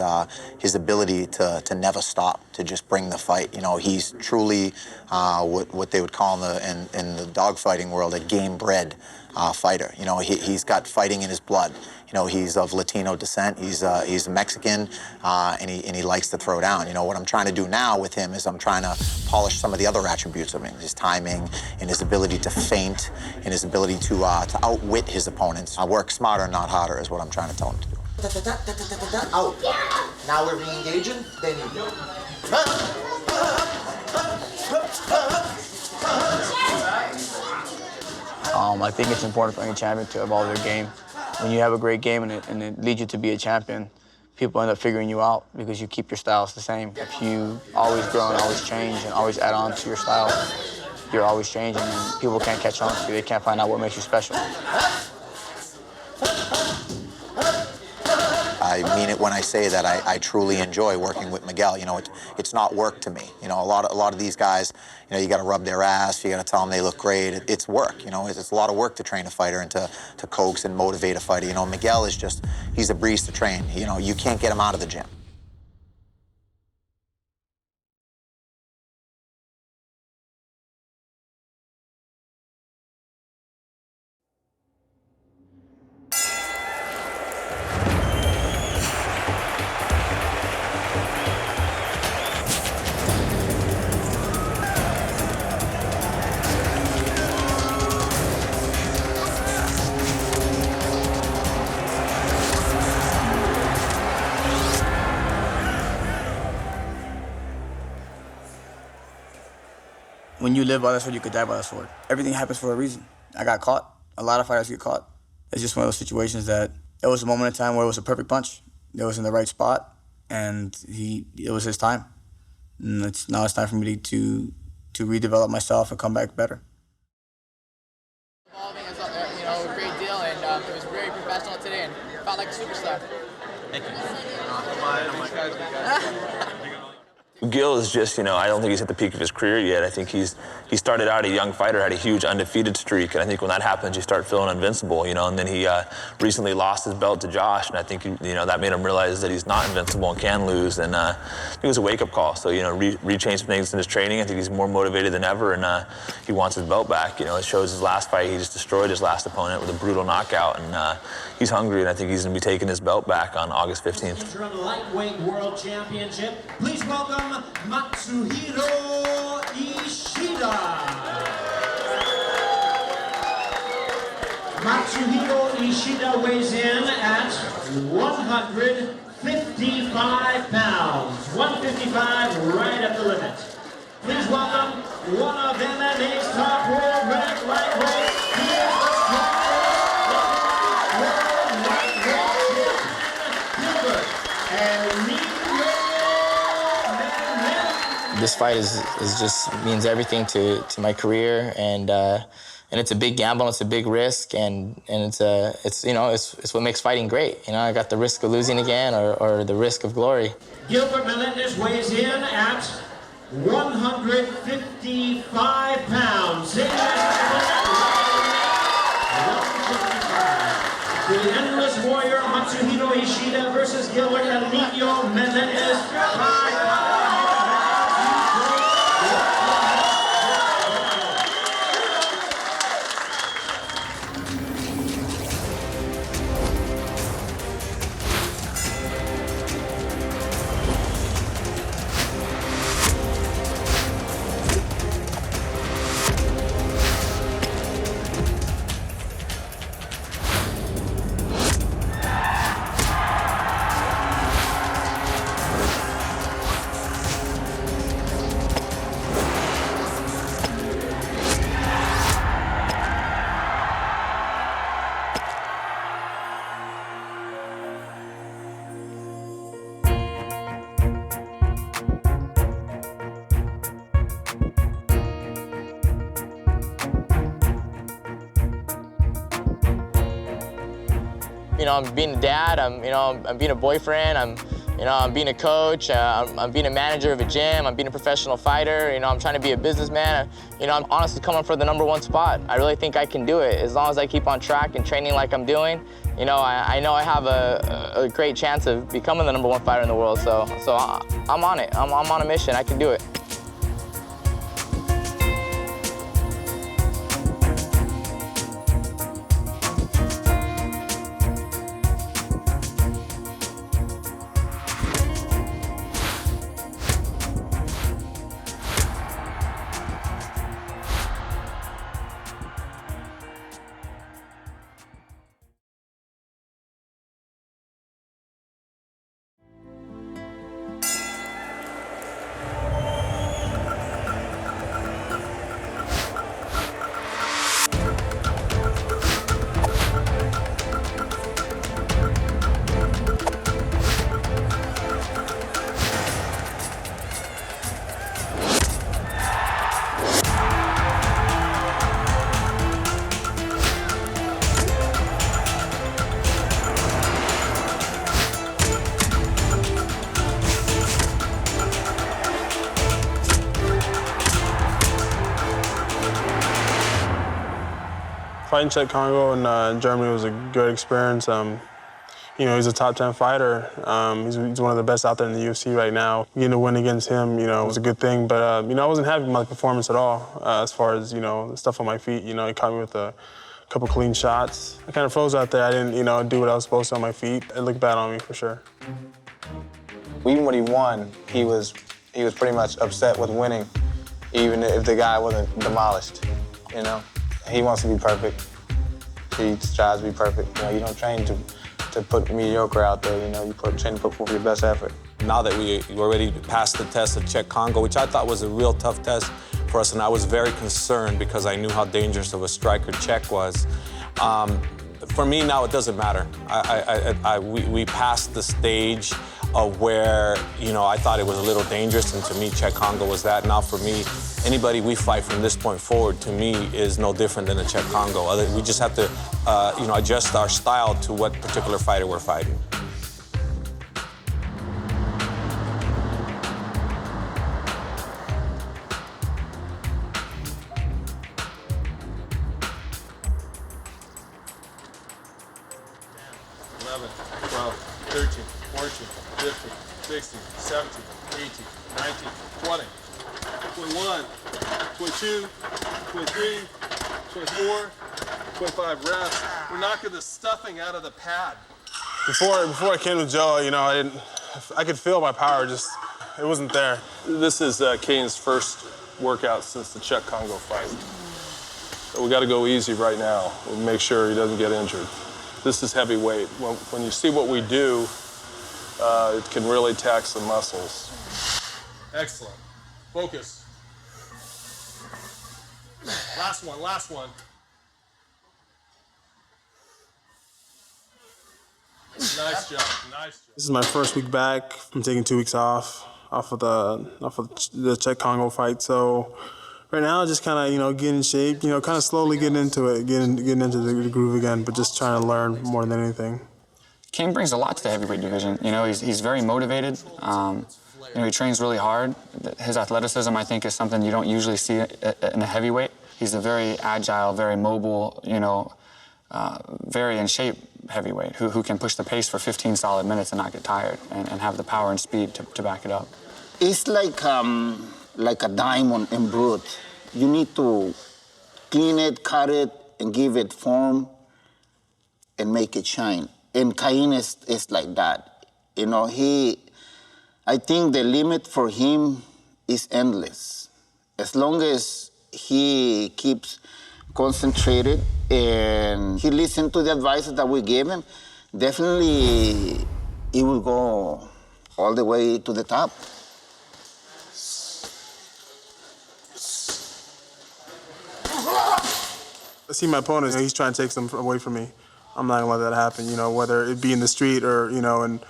ability to never stop, to just bring the fight. You know, he's truly what they would call in the dogfighting world a game-bred fighter. You know, he's got fighting in his blood. You know, he's of Latino descent. He's Mexican, and he likes to throw down. You know, what I'm trying to do now with him is I'm trying to polish some of the other attributes of him, his timing and his ability to feint and his ability to outwit his opponents. I work smarter, not harder, is what I'm trying to tell him to do. Out. Now we're re-engaging. Then you go. I think it's important for any champion to evolve their game. When you have a great game and it leads you to be a champion, people end up figuring you out because you keep your styles the same. If you always grow and always change and always add on to your style, you're always changing and people can't catch on to you. They can't find out what makes you special. I mean it when I say that I truly enjoy working with Miguel. You know, it's not work to me. You know, a lot of these guys, you know, you got to rub their ass, you got to tell them they look great. It's work. You know, it's a lot of work to train a fighter and to coax and motivate a fighter. You know, Miguel is he's a breeze to train. You know, you can't get him out of the gym. when you live by the sword, you could die by the sword. Everything happens for a reason. I got caught. A lot of fighters get caught. It's just one of those situations that it was a moment in time where it was a perfect punch. It was in the right spot, and it was his time. And now it's time for me to redevelop myself and come back better. Evolving is a great deal, and it was very professional today, and felt like a superstar. Thank you. Gil is just, I don't think he's at the peak of his career yet. I think he started out a young fighter, had a huge undefeated streak, and I think when that happens, you start feeling invincible, and then he recently lost his belt to Josh, and I think, that made him realize that he's not invincible and can lose, and it was a wake-up call. So, re-change some things in his training. I think he's more motivated than ever, and he wants his belt back. It shows his last fight, he just destroyed his last opponent with a brutal knockout, and he's hungry, and I think he's going to be taking his belt back on August 15th. Interim Lightweight World Championship. Please welcome Matsuhiro Ishida. Matsuhiro Ishida weighs in at 155 pounds. 155 right at the limit. Please welcome one of MMA's top world ranked lightweights. He is the strongest world lightweight champion, Gilbert This fight is just means everything to my career, and it's a big gamble, it's a big risk, and it's what makes fighting great. I got the risk of losing again or the risk of glory. Gilbert Melendez weighs in at 155 pounds. Same the Endless Warrior Matsuhiro Ishida versus Gilbert Emilio Melendez. I'm being a dad, I'm being a boyfriend, I'm being a coach, I'm being a manager of a gym, I'm being a professional fighter, I'm trying to be a businessman. I'm honestly coming for the #1 spot. I really think I can do it as long as I keep on track and training like I'm doing. I know I have a great chance of becoming the #1 fighter in the world, so I'm on it. I'm on a mission, I can do it. Fighting Czech Congo in Germany was a good experience. He's a top 10 fighter. He's one of the best out there in the UFC right now. Getting a win against him, was a good thing. But, I wasn't happy with my performance at all as far as, the stuff on my feet. He caught me with a couple clean shots. I kind of froze out there. I didn't, do what I was supposed to on my feet. It looked bad on me for sure. Even when he won, he was pretty much upset with winning, even if the guy wasn't demolished, He wants to be perfect. He strives to be perfect. You don't train to put mediocre out there, you train to put forth your best effort. Now that we already passed the test of Czech Congo, which I thought was a real tough test for us, and I was very concerned because I knew how dangerous of a striker Czech was. For me now, it doesn't matter. We passed the stage of where, you know, I thought it was a little dangerous, and to me, Czech Congo was that. Now for me, anybody we fight from this point forward, to me, is no different than a Czech Congo. We just have to, you know, adjust our style to what particular fighter we're fighting. Reps. We're knocking the stuffing out of the pad. Before I came to Joe, you know, I could feel my power, just, it wasn't there. This is Kane's first workout since the Czech Congo fight. So we got to go easy right now and make sure he doesn't get injured. This is heavyweight. When you see what we do, it can really tax the muscles. Excellent. Focus. Last one, last one. Nice job, nice job. This is my first week back. I'm taking 2 weeks off of the Czech Congo fight. So right now, just kind of, you know, getting in shape, you know, kind of slowly getting into it, getting into the groove again, but just trying to learn more than anything. Kane brings a lot to the heavyweight division. You know, he's very motivated. You know, he trains really hard. His athleticism, I think, is something you don't usually see in a heavyweight. He's a very agile, very mobile, you know, very in shape heavyweight who can push the pace for 15 solid minutes and not get tired and have the power and speed to back it up. It's like a diamond in brute. You need to clean it, cut it, and give it form and make it shine. And Cain is like that. You know, I think the limit for him is endless. As long as he keeps concentrated and he listens to the advice that we give him, definitely he will go all the way to the top. I see my opponent, he's trying to take some away from me. I'm not gonna let that happen, you know, whether it be in the street or, you know, in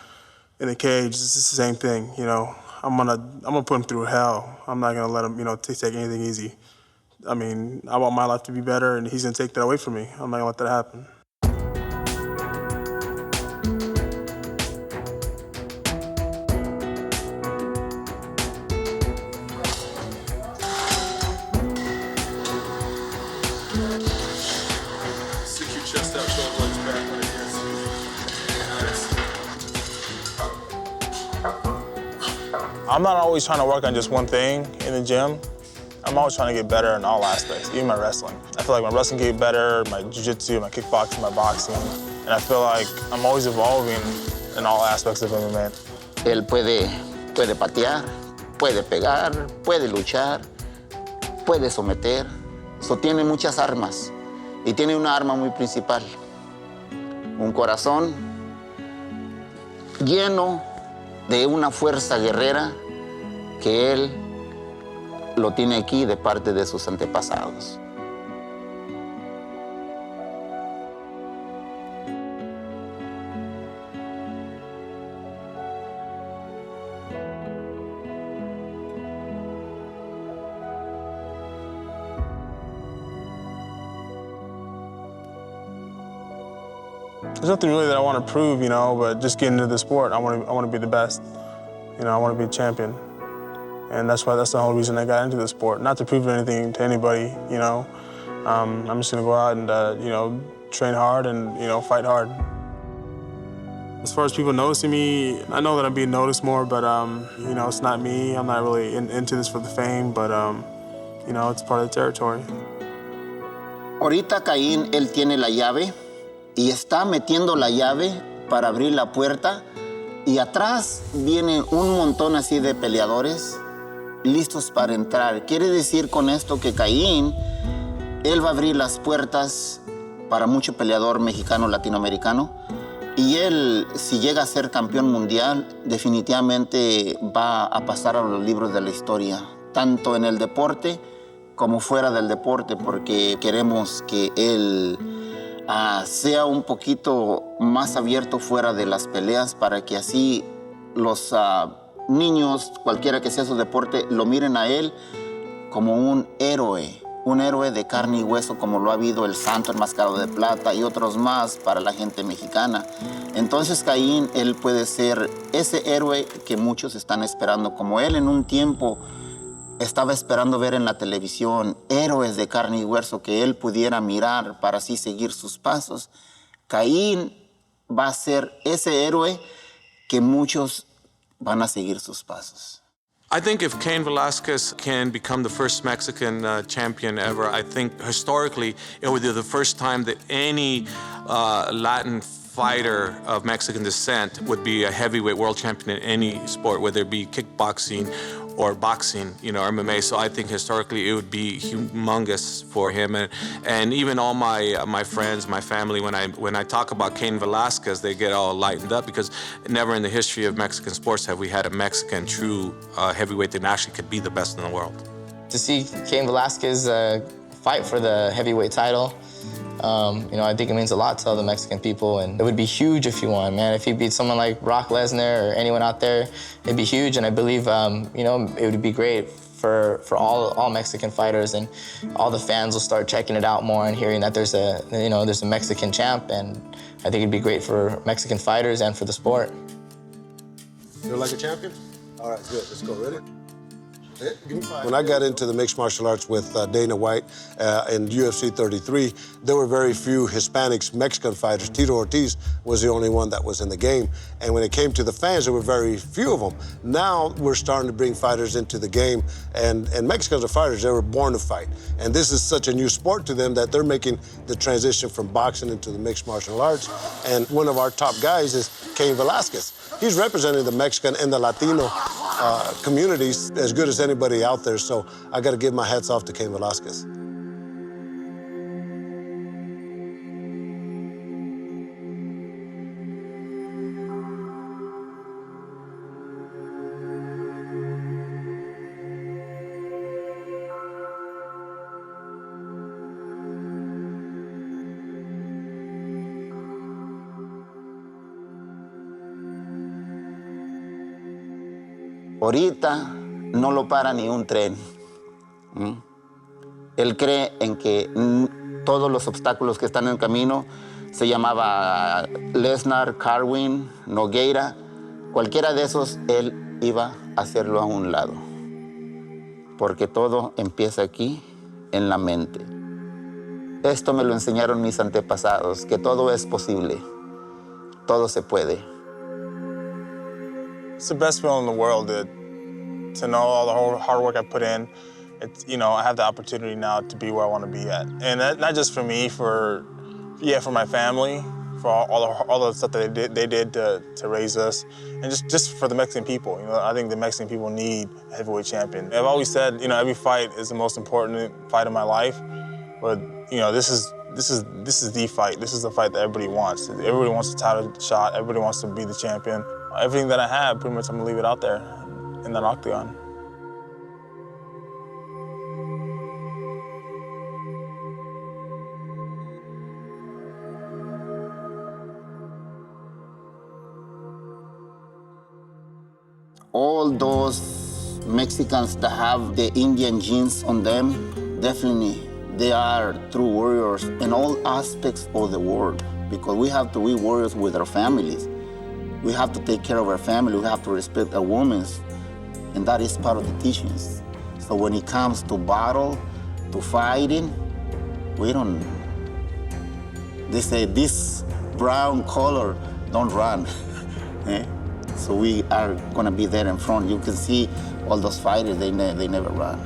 a cage, it's the same thing, you know. I'm gonna put him through hell. I'm not gonna let him, you know, take anything easy. I mean, I want my life to be better, and he's gonna take that away from me. I'm not gonna let that happen. Stick your chest out, shoulder legs back when it hits. I'm not always trying to work on just one thing in the gym. I'm always trying to get better in all aspects, even my wrestling. I feel like my wrestling get better, my jiu-jitsu, my kickboxing, my boxing, and I feel like I'm always evolving in all aspects of MMA. Él puede patear, puede pegar, puede luchar, puede someter. So, tiene muchas armas y tiene una arma muy principal, un corazón lleno de una fuerza guerrera que él lo tiene aquí de parte de sus antepasados. There's nothing really that I want to prove, you know, but just getting into the sport, I want to be the best. You know, I want to be a champion. And that's the whole reason I got into the sport. Not to prove anything to anybody, you know. I'm just gonna go out and, you know, train hard and, you know, fight hard. As far as people noticing me, I know that I'm being noticed more, but, you know, it's not me. I'm not really into this for the fame, but, you know, it's part of the territory. Ahorita Caín, él tiene la llave y está metiendo la llave para abrir la puerta y atrás vienen un montón así de peleadores listos para entrar. Quiere decir con esto que Caín, él va a abrir las puertas para mucho peleador mexicano, latinoamericano. Y él, si llega a ser campeón mundial, definitivamente va a pasar a los libros de la historia, tanto en el deporte como fuera del deporte, porque queremos que él sea un poquito más abierto fuera de las peleas para que así los niños, cualquiera que sea su deporte, lo miren a él como un héroe de carne y hueso, como lo ha habido el Santo Enmascarado de Plata y otros más para la gente mexicana. Entonces Caín, él puede ser ese héroe que muchos están esperando, como él en un tiempo estaba esperando ver en la televisión héroes de carne y hueso que él pudiera mirar para así seguir sus pasos. Caín va a ser ese héroe que muchos van a seguir sus pasos. I think if Cain Velasquez can become the first Mexican champion ever, I think historically it would be the first time that any Latin fighter of Mexican descent would be a heavyweight world champion in any sport, whether it be kickboxing or boxing, or MMA. So I think historically it would be humongous for him. And even all my friends, my family, when I talk about Cain Velasquez, they get all lightened up because never in the history of Mexican sports have we had a Mexican true heavyweight that actually could be the best in the world. To see Cain Velasquez fight for the heavyweight title, I think it means a lot to all the Mexican people, and it would be huge if he won, man. If he beat someone like Brock Lesnar or anyone out there, it'd be huge, and I believe, it would be great for all Mexican fighters, and all the fans will start checking it out more and hearing that there's a Mexican champ, and I think it'd be great for Mexican fighters and for the sport. Feel like a champion? All right, good. Let's go. Ready? When I got into the mixed martial arts with Dana White in UFC 33, there were very few Hispanics, Mexican fighters. Tito Ortiz was the only one that was in the game. And when it came to the fans, there were very few of them. Now we're starting to bring fighters into the game, and Mexicans are fighters. They were born to fight. And this is such a new sport to them that they're making the transition from boxing into the mixed martial arts. And one of our top guys is Cain Velasquez. He's representing the Mexican and the Latino communities as good as anybody out there, so I got to give my hats off to Cain Velasquez. Ahorita no lo para ni un tren. Él cree en que todos los obstáculos que están en el camino, se llamaba Lesnar, Carwin, Nogueira, cualquiera de esos, él iba a hacerlo a un lado. Porque todo empieza aquí, en la mente. Esto me lo enseñaron mis antepasados, que todo es posible, todo se puede. It's the best feeling in the world to know all the whole hard work I put in. It's, I have the opportunity now to be where I want to be at. And that, not just for me, for my family, for all the stuff that they did to raise us, and just for the Mexican people. I think the Mexican people need a heavyweight champion. I've always said, every fight is the most important fight of my life, but this is the fight. This is the fight that everybody wants. Everybody wants a title shot. Everybody wants to be the champion. Everything that I have, pretty much I'm gonna leave it out there in that octagon. All those Mexicans that have the Indian genes on them, definitely they are true warriors in all aspects of the world, because we have to be warriors with our families. We have to take care of our family. We have to respect our women, and that is part of the teachings. So when it comes to battle, to fighting, they say this brown color, don't run. So we are gonna be there in front. You can see all those fighters, they never run.